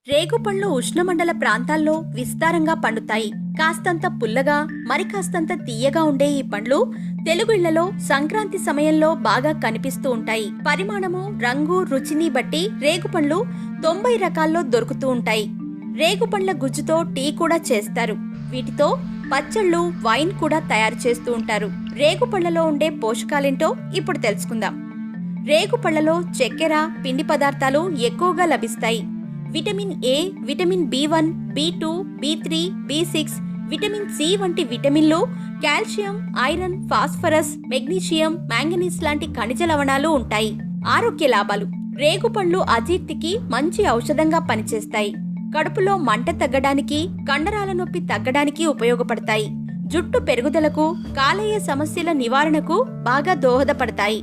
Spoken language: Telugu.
రేగుపండ్లు ఉష్ణమండల ప్రాంతాల్లో విస్తారంగా పండుతాయి. కాస్తంత పుల్లగా, మరి కాస్తంత తీయగా ఉండే ఈ పండ్లు తెలుగు ఇళ్లలో సంక్రాంతి సమయంలో బాగా కనిపిస్తూ ఉంటాయి. పరిమాణము, రంగు, రుచిని బట్టి రేగుపండ్లు 90 రకాల్లో దొరుకుతూ ఉంటాయి. రేగుపండ్ల గుజ్జుతో టీ కూడా చేస్తారు. వీటితో పచ్చళ్ళు, వైన్ కూడా తయారు చేస్తూ ఉంటారు. రేగుపళ్లలో ఉండే పోషకాలేంటో ఇప్పుడు తెలుసుకుందాం. రేగుపళ్లలో చక్కెర, పిండి పదార్థాలు ఎక్కువగా లభిస్తాయి. Vitamin A, vitamin బి1, బి2, బి3, B6, vitamin C వంటి విటమిన్లు, calcium, iron, phosphorus, magnesium, manganese లాంటి ఖనిజ లవణాలు ఉంటాయి. ఆరోగ్య లాభాలు: రేగుపండ్లు అజీర్తికి మంచి ఔషధంగా పనిచేస్తాయి. కడుపులో మంట తగ్గడానికి, కండరాల నొప్పి తగ్గడానికి ఉపయోగపడతాయి. జుట్టు పెరుగుదలకు, కాలేయ సమస్యల నివారణకు బాగా దోహదపడతాయి.